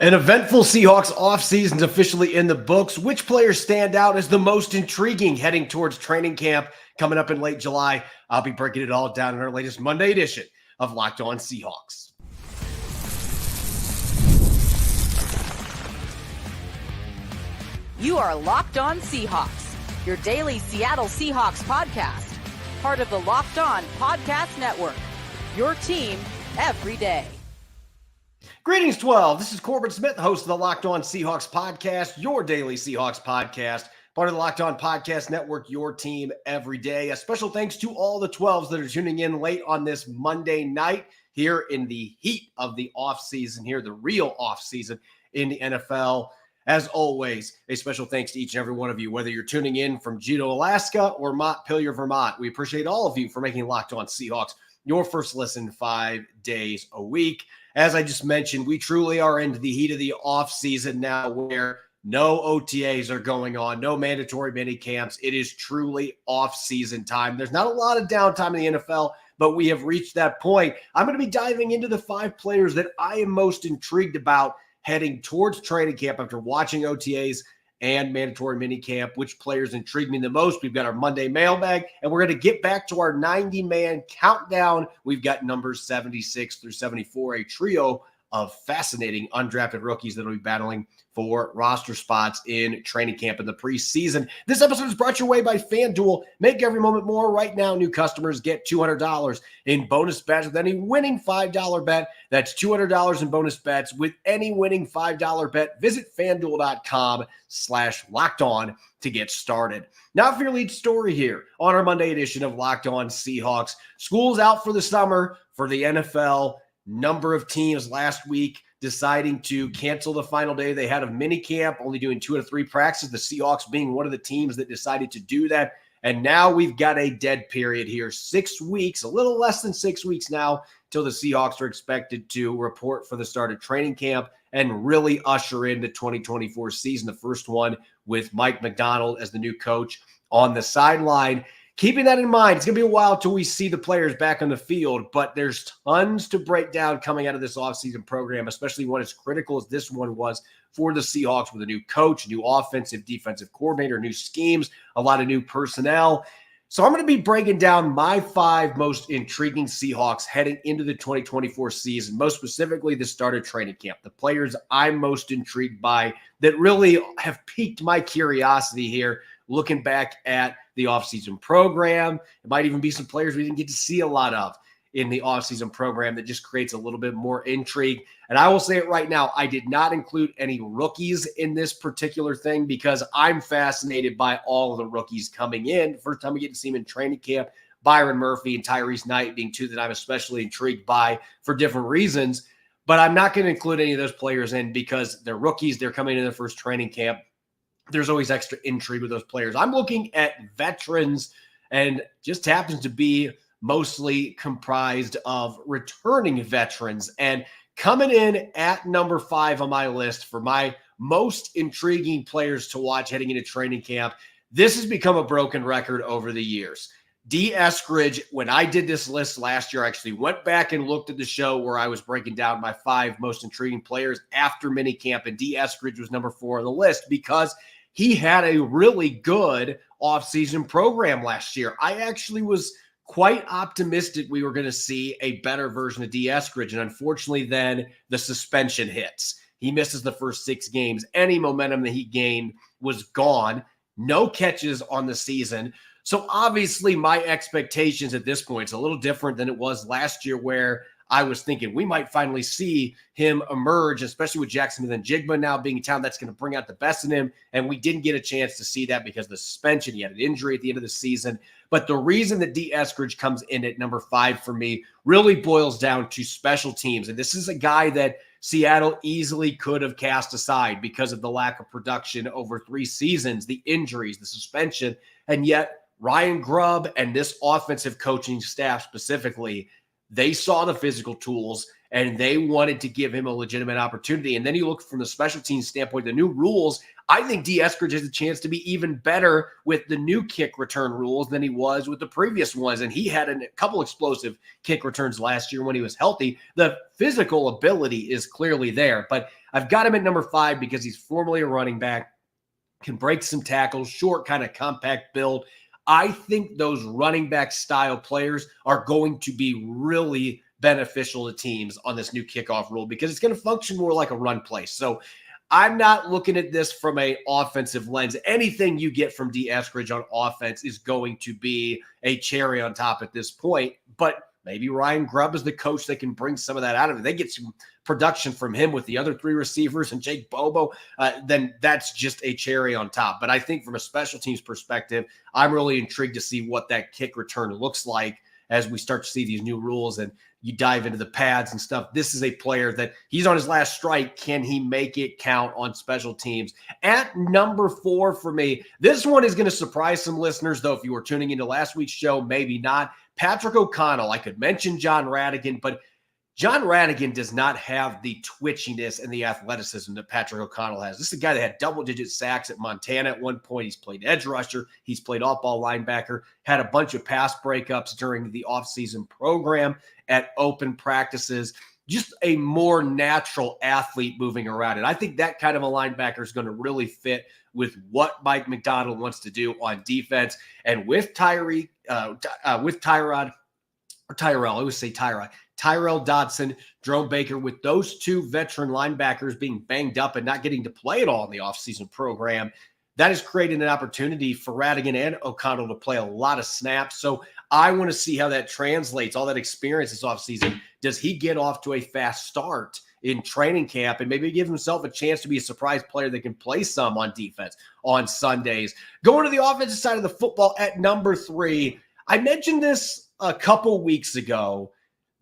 An eventful Seahawks offseason is officially in the books. Which players stand out as the most intriguing heading towards training camp coming up in late July? I'll be breaking it all down in our latest Monday edition of Locked On Seahawks. You are Locked On Seahawks, your daily Seattle Seahawks podcast, part of the Locked On Podcast Network, your team every day. Greetings, 12. This is Corbin Smith, host of the Locked On Seahawks podcast, your daily Seahawks podcast, part of the Locked On Podcast Network, your team every day. A special thanks to all the 12s that are tuning in late on this Monday night here in the heat of the offseason, here, the real offseason in the NFL. As always, a special thanks to each and every one of you, whether you're tuning in from Juneau, Alaska or Montpelier, Vermont. We appreciate all of you for making Locked On Seahawks your first listen 5 days a week. As I just mentioned, we truly are into the heat of the offseason now where no OTAs are going on, no mandatory mini camps. It is truly off-season time. There's not a lot of downtime in the NFL, but we have reached that point. I'm going to be diving into the 5 players that I am most intrigued about heading towards training camp after watching OTAs and mandatory mini camp. Which players intrigue me the most? We've got our Monday mailbag, and we're going to get back to our 90-man countdown. We've got numbers 76 through 74, a trio of fascinating undrafted rookies that will be battling for roster spots in training camp in the preseason. This episode is brought your way by FanDuel. Make every moment more. Right now, new customers get $200 in bonus bets with any winning $5 bet. That's $200 in bonus bets with any winning $5 bet. Visit FanDuel.com/LockedOn to get started. Now for your lead story here on our Monday edition of Locked On Seahawks. School's out for the summer for the NFL. Number of teams last week deciding to cancel the final day they had of minicamp, only doing 2 to 3 practices, the Seahawks being one of the teams that decided to do that. And now we've got a dead period here, 6 weeks, a little less than 6 weeks now, till the Seahawks are expected to report for the start of training camp and really usher in the 2024 season, the first one with Mike Macdonald as the new coach on the sideline. Keeping that in mind, it's going to be a while till we see the players back on the field, but there's tons to break down coming out of this offseason program, especially one as critical as this one was for the Seahawks with a new coach, new offensive, defensive coordinator, new schemes, a lot of new personnel. So I'm going to be breaking down my 5 most intriguing Seahawks heading into the 2024 season, most specifically the start of training camp, the players I'm most intrigued by that really have piqued my curiosity here, looking back at the offseason program. It might even be some players we didn't get to see a lot of in the offseason program that just creates a little bit more intrigue. And I will say it right now, I did not include any rookies in this particular thing because I'm fascinated by all of the rookies coming in. First time we get to see them in training camp, Byron Murphy and Tyrese Knight being 2 that I'm especially intrigued by for different reasons. But I'm not going to include any of those players in because they're rookies. They're coming in their first training camp. There's always extra intrigue with those players. I'm looking at veterans and just happens to be mostly comprised of returning veterans. And coming in at number 5 on my list for my most intriguing players to watch heading into training camp, this has become a broken record over the years. D. Eskridge, when I did this list last year, I actually went back and looked at the show where I was breaking down my 5 most intriguing players after minicamp, and D. Eskridge was number 4 on the list because he had a really good offseason program last year. I actually was quite optimistic we were going to see a better version of D. Eskridge, and unfortunately then the suspension hits. He misses the first 6 games. Any momentum that he gained was gone. No catches on the season. So obviously my expectations at this point is a little different than it was last year where I was thinking we might finally see him emerge, especially with Jackson and Jigba now being in town. That's going to bring out the best in him. And we didn't get a chance to see that because of the suspension. He had an injury at the end of the season. But the reason that D. Eskridge comes in at number 5 for me really boils down to special teams. And this is a guy that Seattle easily could have cast aside because of the lack of production over 3 seasons, the injuries, the suspension. And yet Ryan Grubb and this offensive coaching staff specifically, they saw the physical tools and they wanted to give him a legitimate opportunity. And then you look from the special teams standpoint, the new rules, I think D. Eskridge has a chance to be even better with the new kick return rules than he was with the previous ones. And he had a couple explosive kick returns last year when he was healthy. The physical ability is clearly there, but I've got him at number 5 because he's formerly a running back, can break some tackles, short, kind of compact build. I think those running back style players are going to be really beneficial to teams on this new kickoff rule because it's going to function more like a run play. So I'm not looking at this from an offensive lens. Anything you get from D. Eskridge on offense is going to be a cherry on top at this point. But maybe Ryan Grubb is the coach that can bring some of that out of it. They get some production from him with the other 3 receivers and Jake Bobo, then that's just a cherry on top. But I think from a special teams perspective, I'm really intrigued to see what that kick return looks like as we start to see these new rules and you dive into the pads and stuff. This is a player that he's on his last strike. Can he make it count on special teams? At number 4 for me, this one is going to surprise some listeners, though, if you were tuning into last week's show, maybe not. Patrick O'Connell. I could mention John Radigan, but John Radigan does not have the twitchiness and the athleticism that Patrick O'Connell has. This is a guy that had double-digit sacks at Montana at one point. He's played edge rusher. He's played off-ball linebacker, had a bunch of pass breakups during the offseason program at open practices. Just a more natural athlete moving around. And I think that kind of a linebacker is going to really fit with what Mike Macdonald wants to do on defense. And with Tyrell, I always say Tyrod. Tyrell Dodson, Jerome Baker, with those 2 veteran linebackers being banged up and not getting to play at all in the offseason program, that is creating an opportunity for Radigan and O'Connell to play a lot of snaps. So I want to see how that translates, all that experience this offseason. Does he get off to a fast start in training camp and maybe give himself a chance to be a surprise player that can play some on defense on Sundays? Going to the offensive side of the football at number 3, I mentioned this a couple weeks ago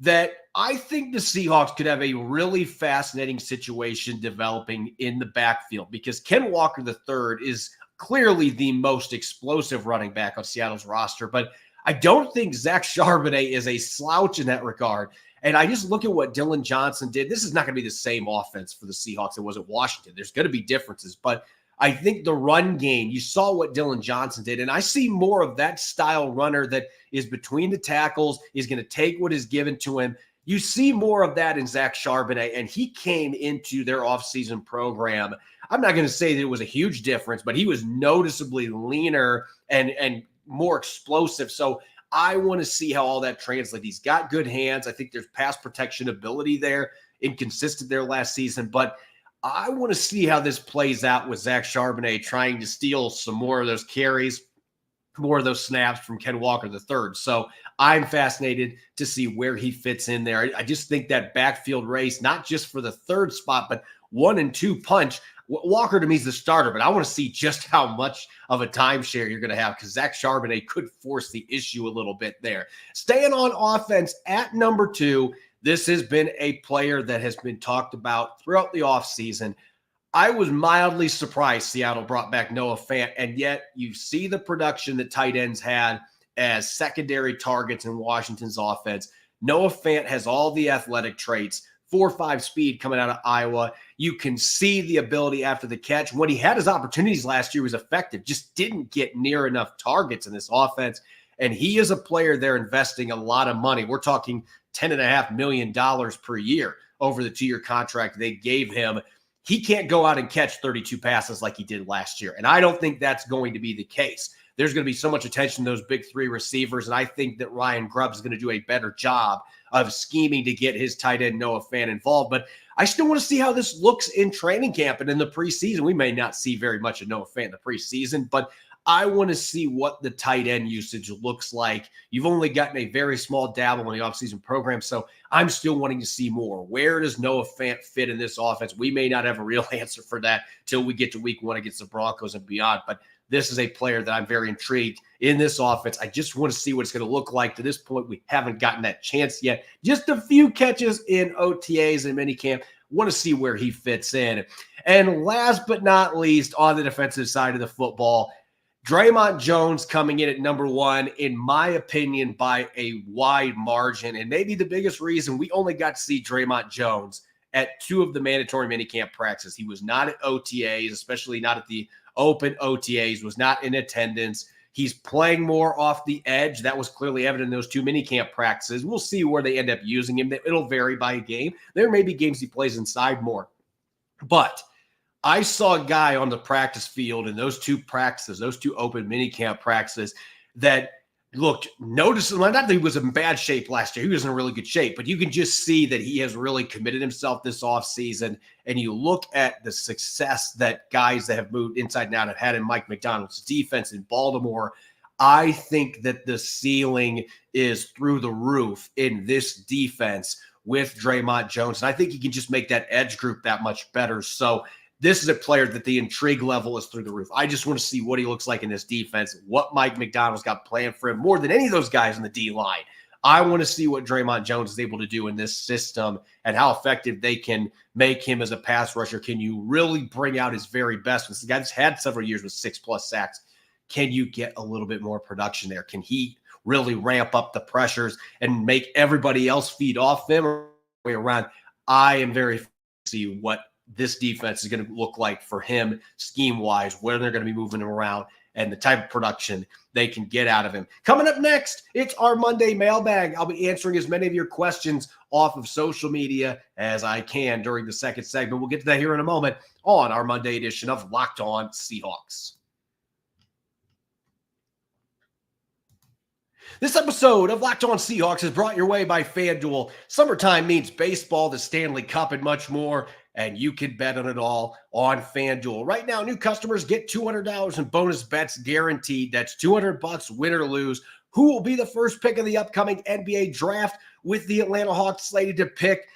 that I think the Seahawks could have a really fascinating situation developing in the backfield because Ken Walker III is clearly the most explosive running back on Seattle's roster, but I don't think Zach Charbonnet is a slouch in that regard. And I just look at what Dylan Johnson did. This is not going to be the same offense for the Seahawks it was at Washington. There's going to be differences, but I think the run game, you saw what Dylan Johnson did, and I see more of that style runner that is between the tackles, is going to take what is given to him. You see more of that in Zach Charbonnet, and he came into their offseason program. I'm not going to say that it was a huge difference, but he was noticeably leaner and more explosive. So I want to see how all that translates. He's got good hands. I think there's pass protection ability there, inconsistent there last season, but I want to see how this plays out with Zach Charbonnet trying to steal some more of those carries, more of those snaps from Ken Walker III. So I'm fascinated to see where he fits in there. I just think that backfield race, not just for the 3rd spot, but 1 and 2 punch. Walker to me is the starter, but I want to see just how much of a timeshare you're going to have because Zach Charbonnet could force the issue a little bit there. Staying on offense at number 2, this has been a player that has been talked about throughout the offseason. I was mildly surprised Seattle brought back Noah Fant, and yet you see the production that tight ends had as secondary targets in Washington's offense. Noah Fant has all the athletic traits, 4.5 speed coming out of Iowa. You can see the ability after the catch. When he had his opportunities last year, he was effective, just didn't get near enough targets in this offense. And he is a player they're investing a lot of money. We're talking $10.5 million per year over the 2-year contract they gave him. He can't go out and catch 32 passes like he did last year. And I don't think that's going to be the case. There's going to be so much attention to those big 3 receivers. And I think that Ryan Grubb is going to do a better job of scheming to get his tight end Noah Fant involved. But I still want to see how this looks in training camp and in the preseason. We may not see very much of Noah Fant in the preseason, but I want to see what the tight end usage looks like. You've only gotten a very small dabble in the offseason program, so I'm still wanting to see more. Where does Noah Fant fit in this offense? We may not have a real answer for that till we get to week 1 against the Broncos and beyond, but this is a player that I'm very intrigued in this offense. I just want to see what it's going to look like. To this point, we haven't gotten that chance yet. Just a few catches in OTAs and minicamp. Want to see where he fits in. And last but not least, on the defensive side of the football, Dre'Mont Jones coming in at number 1, in my opinion, by a wide margin. And maybe the biggest reason we only got to see Dre'Mont Jones at 2 of the mandatory minicamp practices. He was not at OTAs, especially not at the open OTAs, was not in attendance. He's playing more off the edge. That was clearly evident in those 2 minicamp practices. We'll see where they end up using him. It'll vary by game. There may be games he plays inside more. But I saw a guy on the practice field in those two open minicamp practices that looked noticeable. Not that he was in bad shape last year. He was in really good shape, but you can just see that he has really committed himself this offseason. And you look at the success that guys that have moved inside and out have had in Mike Macdonald's defense in Baltimore. I think that the ceiling is through the roof in this defense with Dre'Mont Jones. And I think he can just make that edge group that much better. So this is a player that the intrigue level is through the roof. I just want to see what he looks like in this defense, what Mike Macdonald's got planned for him more than any of those guys in the D-line. I want to see what Dre'Mont Jones is able to do in this system and how effective they can make him as a pass rusher. Can you really bring out his very best? This guy's had several years with 6+ sacks. Can you get a little bit more production there? Can he really ramp up the pressures and make everybody else feed off him or way around? I am very see what this defense is going to look like for him scheme-wise, where they're going to be moving him around, and the type of production they can get out of him. Coming up next, it's our Monday mailbag. I'll be answering as many of your questions off of social media as I can during the second segment. We'll get to that here in a moment on our Monday edition of Locked On Seahawks. This episode of Locked On Seahawks is brought your way by FanDuel. Summertime means baseball, the Stanley Cup, and much more, and you can bet on it all on FanDuel. Right now, new customers get $200 in bonus bets guaranteed. That's $200 win or lose. Who will be the first pick of the upcoming NBA draft with the Atlanta Hawks slated to pick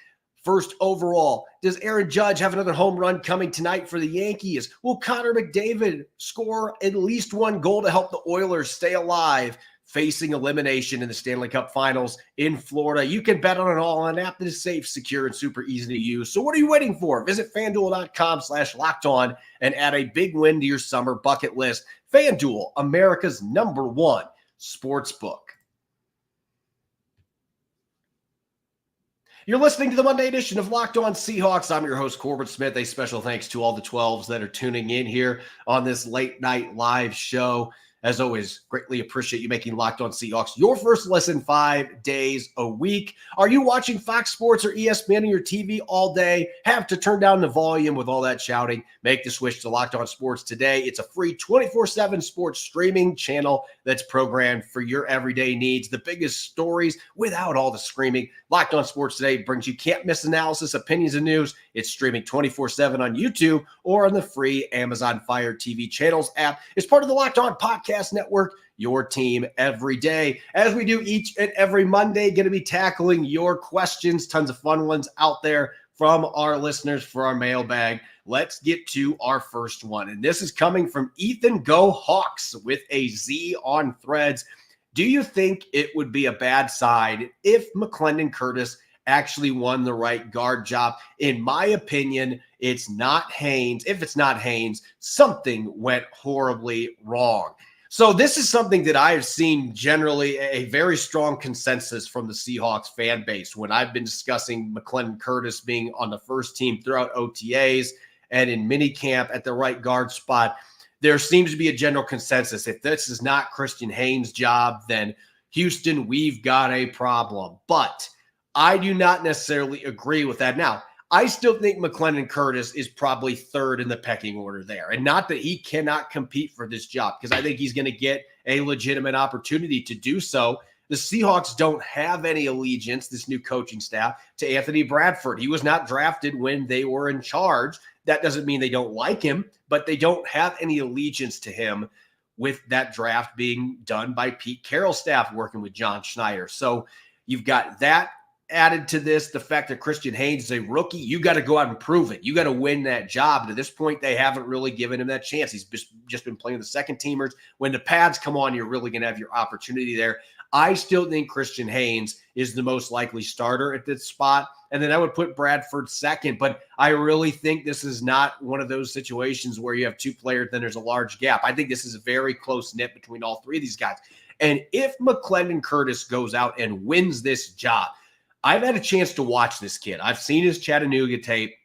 first overall? Does Aaron Judge have another home run coming tonight for the Yankees? Will Connor McDavid score at least one goal to help the Oilers stay alive, facing elimination in the Stanley Cup Finals in Florida? You can bet on it all on an app that is safe, secure, and super easy to use. So what are you waiting for? Visit FanDuel.com/lockedon and add a big win to your summer bucket list. FanDuel, America's #1 sportsbook. You're listening to the Monday edition of Locked On Seahawks. I'm your host, Corbin Smith. A special thanks to all the 12s that are tuning in here on this late night live show. As always, greatly appreciate you making Locked On Seahawks your first listen 5 days a week. Are you watching Fox Sports or ESPN on your TV all day? Have to turn down the volume with all that shouting? Make the switch to Locked On Sports today. It's a free 24/7 sports streaming channel that's programmed for your everyday needs. The biggest stories without all the screaming. Locked On Sports today brings you can't-miss analysis, opinions, and news. It's streaming 24/7 on YouTube or on the free Amazon Fire TV channels app. It's part of the Locked On Podcast Network, your team every day. As we do each and every Monday, going to be tackling your questions, tons of fun ones out there from our listeners for our mailbag. Let's get to our first one. And this is coming from Ethan Go Hawks with a Z on Threads. Do you think it would be a bad side if McClendon Curtis actually won the right guard job? In my opinion, it's not Haynes. If it's not Haynes, something went horribly wrong. So this is something that I have seen generally a very strong consensus from the Seahawks fan base when I've been discussing McClendon Curtis being on the first team throughout OTAs and in minicamp at the right guard spot. There seems to be a general consensus. If this is not Christian Haynes' job, then Houston, we've got a problem. But I do not necessarily agree with that. Now, I still think McClendon Curtis is probably third in the pecking order there. And not that he cannot compete for this job, because I think he's going to get a legitimate opportunity to do so. The Seahawks don't have any allegiance, this new coaching staff, to Anthony Bradford. He was not drafted when they were in charge. That doesn't mean they don't like him, but they don't have any allegiance to him with that draft being done by Pete Carroll's staff working with John Schneider. So you've got that. Added to this, the fact that Christian Haynes is a rookie, you got to go out and prove it. You got to win that job. And at this point, they haven't really given him that chance. He's just been playing the second teamers. When the pads come on, you're really going to have your opportunity there. I still think Christian Haynes is the most likely starter at this spot. And then I would put Bradford second. But I really think this is not one of those situations where you have two players, then there's a large gap. I think this is a very close knit between all three of these guys. And if McClendon Curtis goes out and wins this job, I've had a chance to watch this kid. I've seen his Chattanooga tape,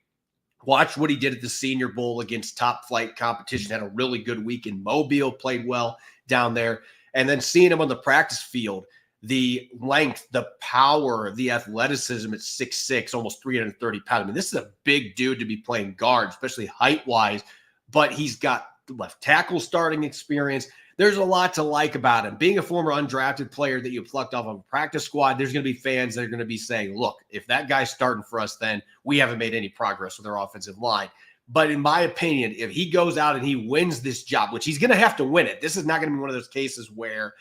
watched what he did at the Senior Bowl against top flight competition, had a really good week in Mobile, played well down there, and then seeing him on the practice field. the length, the power, the athleticism at 6'6", almost 330 pounds. I mean, this is a big dude to be playing guard, especially height-wise, but he's got left tackle starting experience. There's a lot to like about him. Being a former undrafted player that you plucked off of a practice squad, there's going to be fans that are going to be saying, look, if that guy's starting for us, then we haven't made any progress with our offensive line. But in my opinion, if he goes out and he wins this job, which he's going to have to win it, this is not going to be one of those cases where,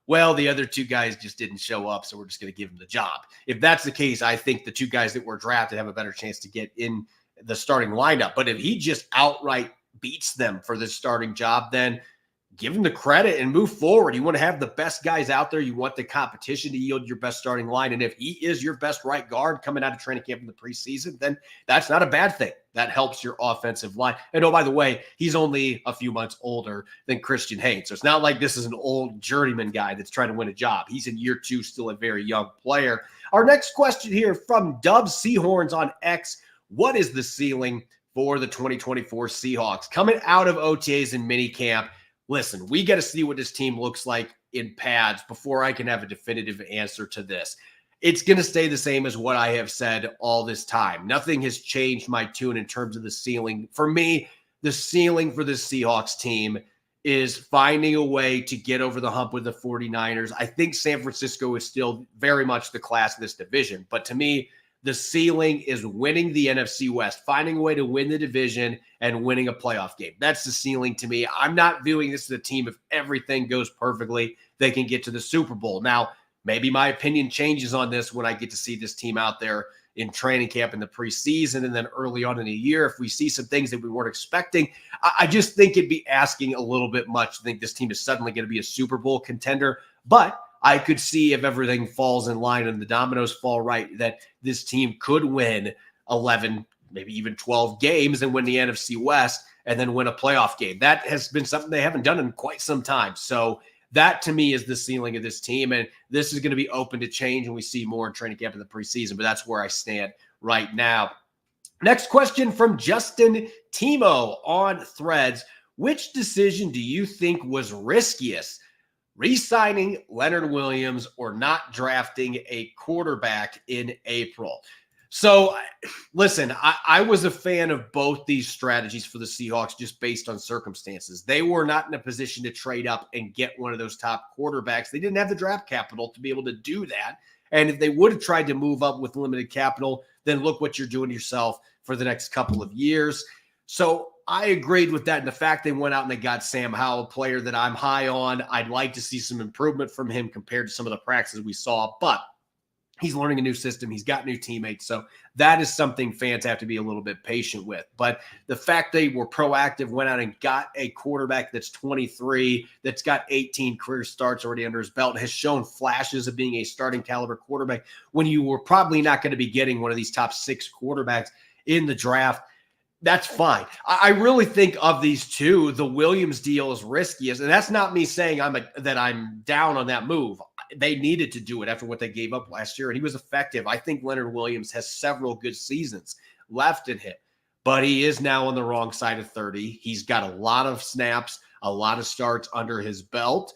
well, the other two guys just didn't show up, so we're just going to give him the job. If that's the case, I think the two guys that were drafted have a better chance to get in the starting lineup. But if he just outright beats them for this starting job, then give him the credit and move forward. You want to have the best guys out there. You want the competition to yield your best starting line. And if he is your best right guard coming out of training camp in the preseason, then that's not a bad thing. That helps your offensive line. And oh, by the way, he's only a few months older than Christian Haynes. So it's not like this is an old journeyman guy that's trying to win a job. He's in year 2, still a very young player. Our next question here from Dub Seahorns on X. What is the ceiling for the 2024 Seahawks? Coming out of OTAs and minicamp, listen, we got to see what this team looks like in pads before I can have a definitive answer to this. It's going to stay the same as what I have said all this time. Nothing has changed my tune in terms of the ceiling. For me, the ceiling for this Seahawks team is finding a way to get over the hump with the 49ers. I think San Francisco is still very much the class of this division. But to me, the ceiling is winning the NFC West, finding a way to win the division and winning a playoff game. That's the ceiling to me. I'm not viewing this as a team, if everything goes perfectly, they can get to the Super Bowl. Now, maybe my opinion changes on this when I get to see this team out there in training camp in the preseason and then early on in the year. If we see some things that we weren't expecting, I just think it'd be asking a little bit much to think this team is suddenly going to be a Super Bowl contender. But I could see, if everything falls in line and the dominoes fall right, that this team could win 11, maybe even 12 games and win the NFC West and then win a playoff game. That has been something they haven't done in quite some time. So that, to me, is the ceiling of this team. And this is going to be open to change, and we see more in training camp in the preseason. But that's where I stand right now. Next question from Justin Timo on Threads. Which decision do you think was riskiest? Re-signing Leonard Williams or not drafting a quarterback in April? So, listen, I was a fan of both these strategies for the Seahawks just based on circumstances. They were not in a position to trade up and get one of those top quarterbacks. They didn't have the draft capital to be able to do that. And if they would have tried to move up with limited capital, then look what you're doing to yourself for the next couple of years. So I agreed with that. And the fact they went out and they got Sam Howell, a player that I'm high on. I'd like to see some improvement from him compared to some of the practices we saw. But he's learning a new system. He's got new teammates. So that is something fans have to be a little bit patient with. But the fact they were proactive, went out and got a quarterback that's 23, that's got 18 career starts already under his belt, has shown flashes of being a starting caliber quarterback when you were probably not going to be getting one of these top 6 quarterbacks in the draft. That's fine. I really think of these two, the Williams deal is riskiest. And that's not me saying that I'm down on that move. They needed to do it after what they gave up last year, and he was effective. I think Leonard Williams has several good seasons left in him, but he is now on the wrong side of 30. He's got a lot of snaps, a lot of starts under his belt,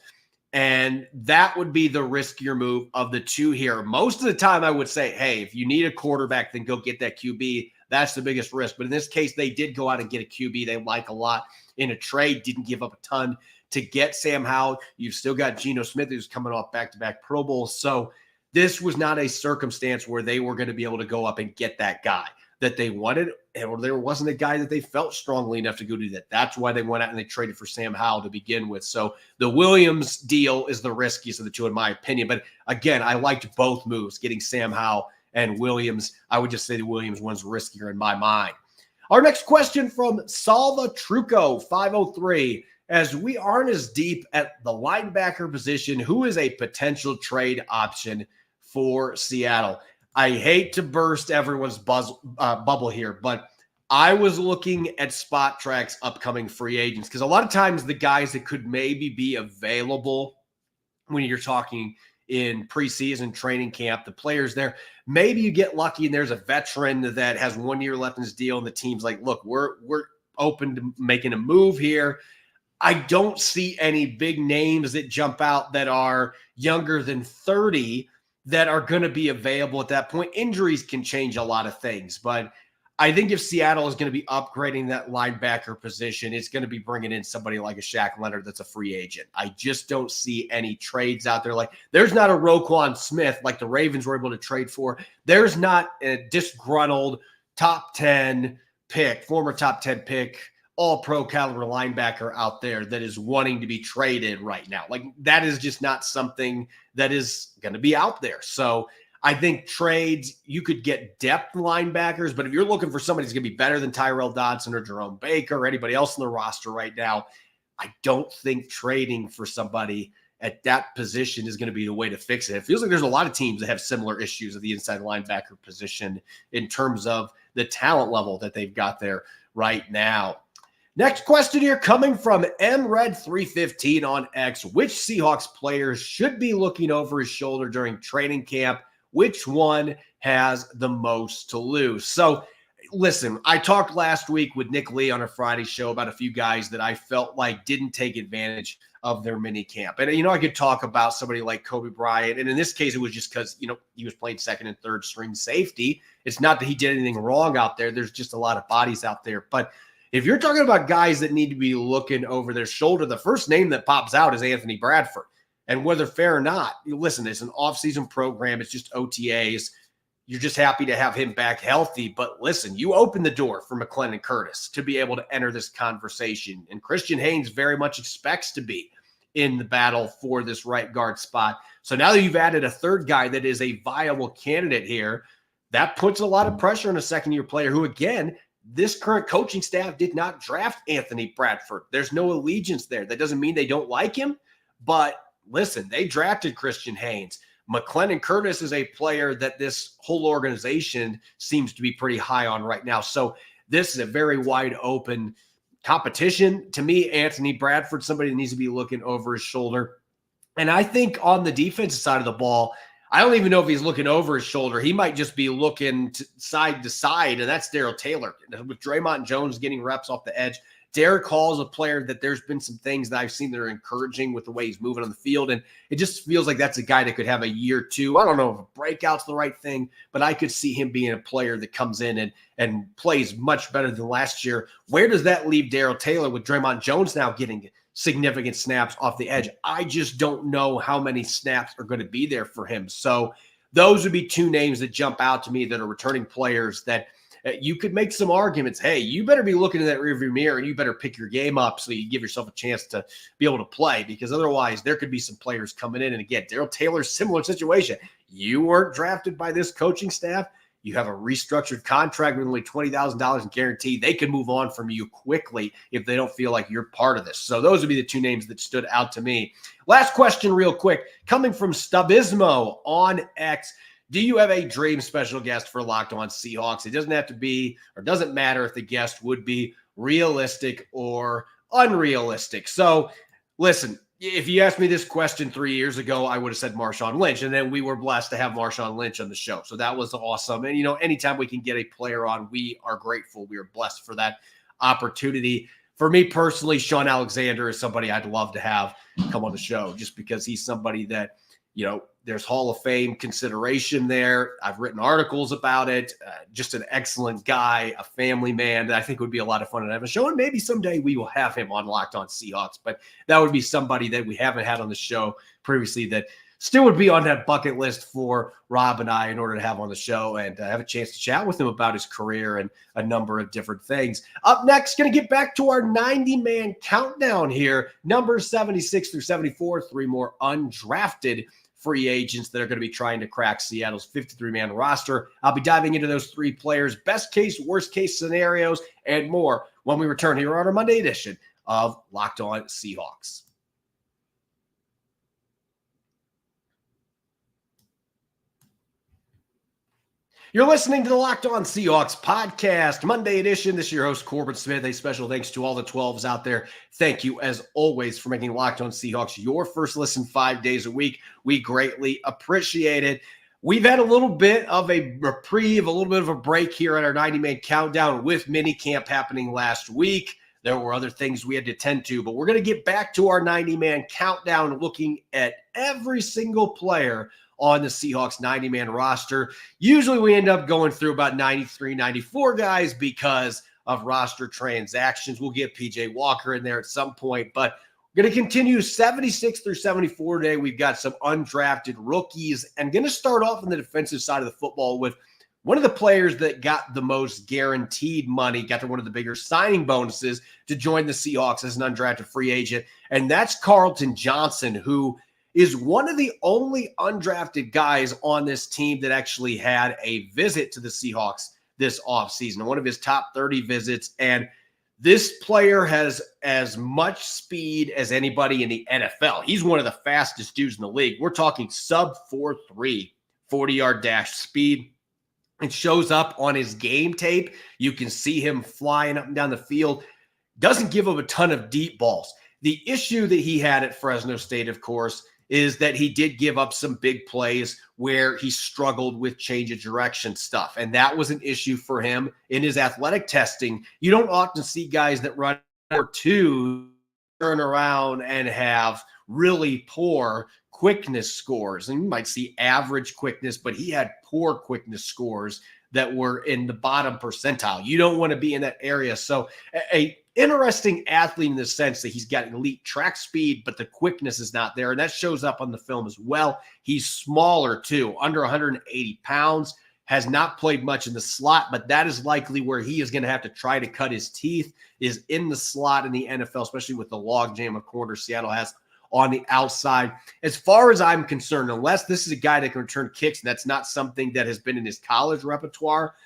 and that would be the riskier move of the two here. Most of the time I would say, hey, if you need a quarterback, then go get that QB. That's the biggest risk. But in this case, they did go out and get a QB they like a lot in a trade, didn't give up a ton to get Sam Howell. You've still got Geno Smith, who's coming off back-to-back Pro Bowls. So this was not a circumstance where they were going to be able to go up and get that guy that they wanted, or there wasn't a guy that they felt strongly enough to go do that. That's why they went out and they traded for Sam Howell to begin with. So the Williams deal is the riskiest of the two, in my opinion. But again, I liked both moves, getting Sam Howell and Williams. I would just say the Williams one's riskier in my mind. Our next question from Salva Truco 503. As we aren't as deep at the linebacker position, who is a potential trade option for Seattle? I hate to burst everyone's bubble here, but I was looking at Spot Track's upcoming free agents because a lot of times the guys that could maybe be available when you're talking in preseason training camp, the players there, maybe you get lucky and there's a veteran that has 1 year left in his deal and the team's like, look, we're open to making a move here. I don't see any big names that jump out that are younger than 30 that are going to be available at that point. Injuries can change a lot of things, but I think if Seattle is going to be upgrading that linebacker position, it's going to be bringing in somebody like a Shaq Leonard that's a free agent. I just don't see any trades out there. Like, there's not a Roquan Smith like the Ravens were able to trade for. There's not a disgruntled top 10 pick, former top 10 pick, all-pro caliber linebacker out there that is wanting to be traded right now. Like, that is just not something that is going to be out there. So I think trades, you could get depth linebackers, but if you're looking for somebody who's going to be better than Tyrell Dodson or Jerome Baker or anybody else in the roster right now, I don't think trading for somebody at that position is going to be the way to fix it. It feels like there's a lot of teams that have similar issues at the inside linebacker position in terms of the talent level that they've got there right now. Next question here coming from MRed315 on X. Which Seahawks players should be looking over his shoulder during training camp? Which one has the most to lose? So listen, I talked last week with Nick Lee on a Friday show about a few guys that I felt like didn't take advantage of their mini camp. And, I could talk about somebody like Kobe Bryant. And in this case, it was just because, he was playing second and third string safety. It's not that he did anything wrong out there. There's just a lot of bodies out there. But if you're talking about guys that need to be looking over their shoulder, the first name that pops out is Anthony Bradford. And whether fair or not, listen, it's an offseason program. It's just OTAs. You're just happy to have him back healthy. But listen, you open the door for McClendon Curtis to be able to enter this conversation. And Christian Haynes very much expects to be in the battle for this right guard spot. So now that you've added a third guy that is a viable candidate here, that puts a lot of pressure on a second-year player who, again, this current coaching staff did not draft Anthony Bradford. There's no allegiance there. That doesn't mean they don't like him, but listen, they drafted Christian Haynes. McClendon Curtis is a player that this whole organization seems to be pretty high on right now. So this is a very wide open competition. To me, Anthony Bradford, somebody that needs to be looking over his shoulder. And I think on the defensive side of the ball, I don't even know if he's looking over his shoulder. He might just be looking side to side, and that's Darrell Taylor. With Dre'Mont Jones getting reps off the edge, Derek Hall is a player that there's been some things that I've seen that are encouraging with the way he's moving on the field. And it just feels like that's a guy that could have a year or two. I don't know if a breakout's the right thing, but I could see him being a player that comes in and plays much better than last year. Where does that leave Darrell Taylor with Dre'Mont Jones now getting significant snaps off the edge? I just don't know how many snaps are going to be there for him. So those would be two names that jump out to me that are returning players that you could make some arguments. Hey, you better be looking in that rearview mirror and you better pick your game up so you give yourself a chance to be able to play, because otherwise there could be some players coming in. And again, Darrell Taylor's similar situation. You weren't drafted by this coaching staff. You have a restructured contract with only $20,000 in guarantee. They can move on from you quickly if they don't feel like you're part of this. So those would be the two names that stood out to me. Last question real quick, coming from Stubismo on X. Do you have a dream special guest for Locked On Seahawks? It doesn't have to be, or doesn't matter if the guest would be realistic or unrealistic. So listen, if you asked me this question 3 years ago, I would have said Marshawn Lynch, and then we were blessed to have Marshawn Lynch on the show. So that was awesome. And, anytime we can get a player on, we are grateful. We are blessed for that opportunity. For me personally, Sean Alexander is somebody I'd love to have come on the show, just because he's somebody that, there's Hall of Fame consideration there. I've written articles about it. Just an excellent guy, a family man that I think would be a lot of fun to have a show. And maybe someday we will have him on Locked On Seahawks. But that would be somebody that we haven't had on the show previously that still would be on that bucket list for Rob and I in order to have on the show and have a chance to chat with him about his career and a number of different things. Up next, going to get back to our 90-man countdown here. Numbers 76 through 74, three more undrafted free agents that are going to be trying to crack Seattle's 53-man roster. I'll be diving into those three players, best case, worst case scenarios, and more when we return here on our Monday edition of Locked On Seahawks. You're listening to the Locked On Seahawks podcast, Monday edition. This is your host, Corbin Smith. A special thanks to all the 12s out there. Thank you, as always, for making Locked On Seahawks your first listen 5 days a week. We greatly appreciate it. We've had a little bit of a reprieve, a little bit of a break here at our 90-man countdown with minicamp happening last week. there were other things we had to tend to, but we're going to get back to our 90-man countdown, looking at every single player on the Seahawks 90-man roster. Usually we end up going through about 93, 94 guys because of roster transactions. We'll get PJ Walker in there at some point, but we're going to continue 76 through 74 today. We've got some undrafted rookies, and going to start off on the defensive side of the football with one of the players that got the most guaranteed money, got to one of the bigger signing bonuses to join the Seahawks as an undrafted free agent, and that's Carlton Johnson, who is one of the only undrafted guys on this team that actually had a visit to the Seahawks this offseason, one of his top 30 visits. And this player has as much speed as anybody in the NFL. He's one of the fastest dudes in the league. We're talking sub 4.3, 40-yard dash speed. It shows up on his game tape. You can see him flying up and down the field. Doesn't give up a ton of deep balls. The issue that he had at Fresno State, of course, is that he did give up some big plays where he struggled with change of direction stuff. And that was an issue for him in his athletic testing. You don't often see guys that run or two turn around and have really poor quickness scores. And you might see average quickness, but he had poor quickness scores that were in the bottom percentile. You don't want to be in that area. So a interesting athlete in the sense that he's got elite track speed, but the quickness is not there. And that shows up on the film as well. He's smaller too, under 180 pounds, has not played much in the slot, but that is likely where he is going to have to try to cut his teeth, is in the slot in the NFL, especially with the logjam of corners Seattle has on the outside. As far as I'm concerned, unless this is a guy that can return kicks, and that's not something that has been in his college repertoire,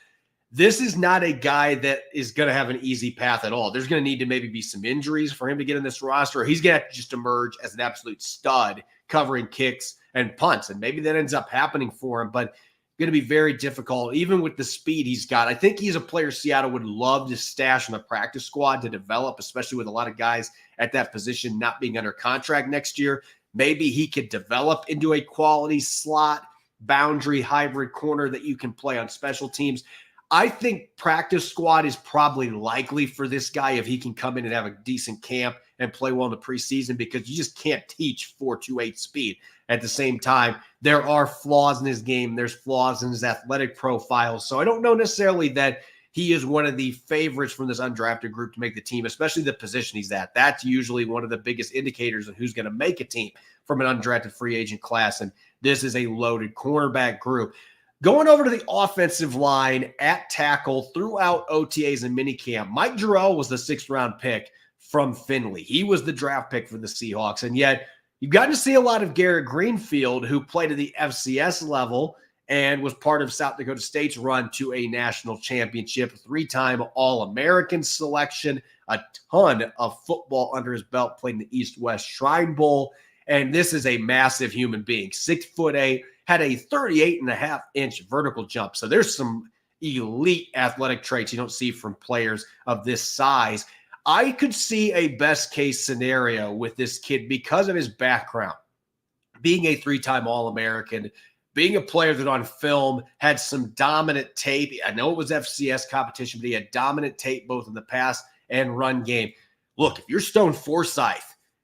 this is not a guy that is going to have an easy path at all. There's going to need to maybe be some injuries for him to get in this roster, or he's going to have to just emerge as an absolute stud covering kicks and punts. And maybe that ends up happening for him, but going to be very difficult, even with the speed he's got. I think he's a player Seattle would love to stash on the practice squad to develop, especially with a lot of guys at that position not being under contract next year. Maybe he could develop into a quality slot, boundary, hybrid corner that you can play on special teams. I think practice squad is probably likely for this guy if he can come in and have a decent camp and play well in the preseason, because you just can't teach 4.28 speed. At the same time, there are flaws in his game. There's flaws in his athletic profile. So I don't know necessarily that he is one of the favorites from this undrafted group to make the team, especially the position he's at. That's usually one of the biggest indicators of who's going to make a team from an undrafted free agent class. And this is a loaded cornerback group. Going over to the offensive line at tackle throughout OTAs and minicamp, Mike Macdonald was the 6th-round pick from Findlay. He was the draft pick for the Seahawks. And yet you've gotten to see a lot of Garrett Greenfield, who played at the FCS level and was part of South Dakota State's run to a national championship, 3-time All-American selection, a ton of football under his belt, played in the East-West Shrine Bowl. And this is a massive human being, 6'8", had a 38.5-inch vertical jump. So there's some elite athletic traits you don't see from players of this size. I could see a best case scenario with this kid because of his background, being a 3-time All-American, being a player that on film had some dominant tape. I know it was FCS competition, but he had dominant tape both in the pass and run game. Look, if you're Stone Forsythe,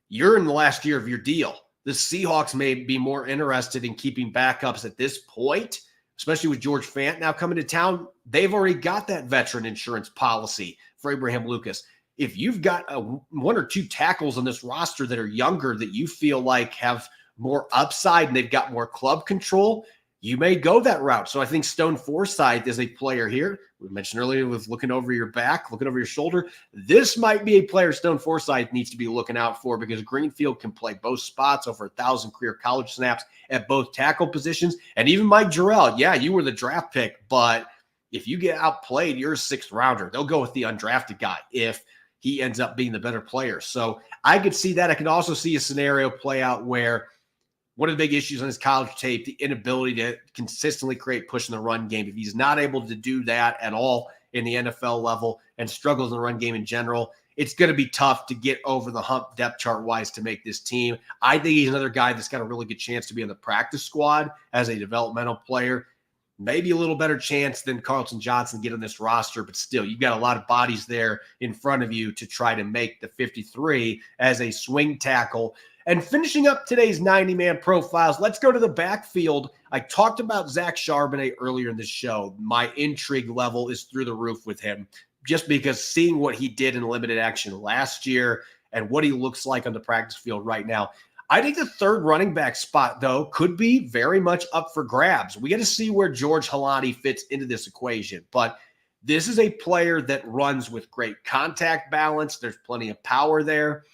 you're in the last year of your deal. The Seahawks may be more interested in keeping backups at this point, especially with George Fant now coming to town. They've already got that veteran insurance policy for Abraham Lucas. If you've got 1 or 2 tackles on this roster that are younger that you feel like have more upside and they've got more club control, you may go that route. So I think Stone Forsythe is a player here. We mentioned earlier with looking over your back, looking over your shoulder. This might be a player Stone Forsythe needs to be looking out for, because Greenfield can play both spots, over 1,000 career college snaps at both tackle positions. And even Mike Macdonald, yeah, you were the draft pick, but if you get outplayed, you're a 6th rounder. They'll go with the undrafted guy if he ends up being the better player. So I could see that. I could also see a scenario play out where one of the big issues on his college tape, the inability to consistently create push in the run game. If he's not able to do that at all in the NFL level and struggles in the run game in general, it's going to be tough to get over the hump depth chart-wise to make this team. I think he's another guy that's got a really good chance to be on the practice squad as a developmental player. maybe a little better chance than Carlton Johnson get on this roster, but still, you've got a lot of bodies there in front of you to try to make the 53 as a swing tackle. And finishing up today's 90-man profiles, let's go to the backfield. I talked about Zach Charbonnet earlier in the show. My intrigue level is through the roof with him, just because seeing what he did in limited action last year and what he looks like on the practice field right now. I think the third running back spot, though, could be very much up for grabs. We got to see where George Holani fits into this equation. But this is a player that runs with great contact balance. There's plenty of power there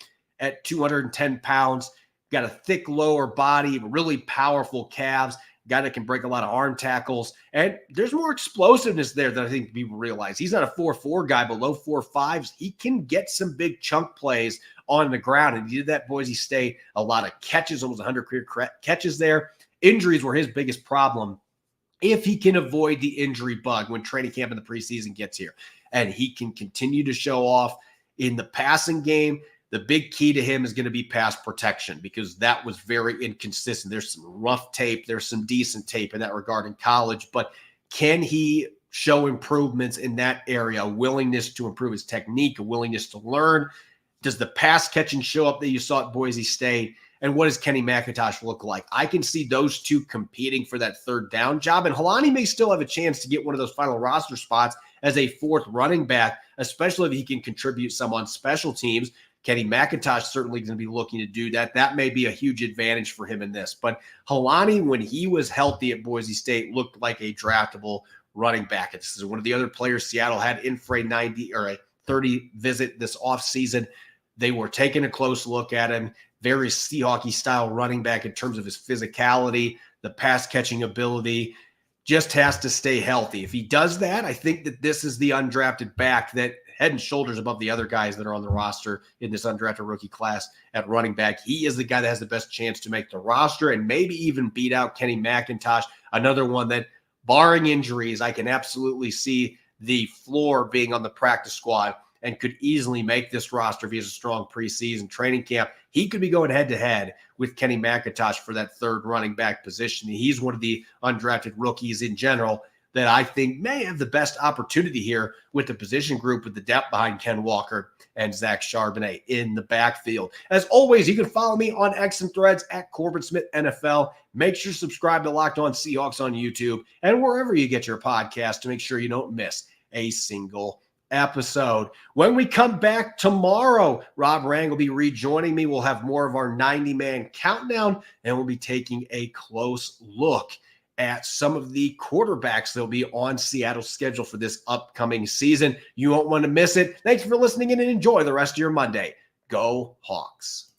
at 210 pounds. Got a thick lower body, really powerful calves. Guy that can break a lot of arm tackles. And there's more explosiveness there than I think people realize. He's not a 4.4 guy, but low 4.5s. He can get some big chunk plays on the ground. And he did that at Boise State. A lot of catches, almost 100 career catches there. Injuries were his biggest problem. If he can avoid the injury bug when training camp in the preseason gets here, and he can continue to show off in the passing game, the big key to him is going to be pass protection, because that was very inconsistent. There's some rough tape. There's some decent tape in that regard in college. But can he show improvements in that area, a willingness to improve his technique, a willingness to learn? Does the pass catching show up that you saw at Boise State? And what does Kenny McIntosh look like? I can see those two competing for that third down job. And Holani may still have a chance to get one of those final roster spots as a fourth running back, especially if he can contribute some on special teams. Kenny McIntosh certainly going to be looking to do that. That may be a huge advantage for him in this. But Holani, when he was healthy at Boise State, looked like a draftable running back. This is one of the other players Seattle had in for a 90 or a 30 visit this offseason. They were taking a close look at him. Very Seahawks style running back in terms of his physicality, the pass catching ability. Just has to stay healthy. If he does that, I think that this is the undrafted back that head and shoulders above the other guys that are on the roster in this undrafted rookie class at running back. He is the guy that has the best chance to make the roster and maybe even beat out Kenny McIntosh, another one that, barring injuries, I can absolutely see the floor being on the practice squad and could easily make this roster if he has a strong preseason training camp. He could be going head-to-head with Kenny McIntosh for that third running back position. He's one of the undrafted rookies in general that I think may have the best opportunity here with the position group, with the depth behind Ken Walker and Zach Charbonnet in the backfield. As always, you can follow me on X and Threads at Corbin Smith NFL. Make sure to subscribe to Locked On Seahawks on YouTube and wherever you get your podcast to make sure you don't miss a single episode. When we come back tomorrow, Rob Rang will be rejoining me. We'll have more of our 90-man countdown, and we'll be taking a close look at some of the quarterbacks that will be on Seattle's schedule for this upcoming season. You won't want to miss it. Thanks for listening in and enjoy the rest of your Monday. Go Hawks.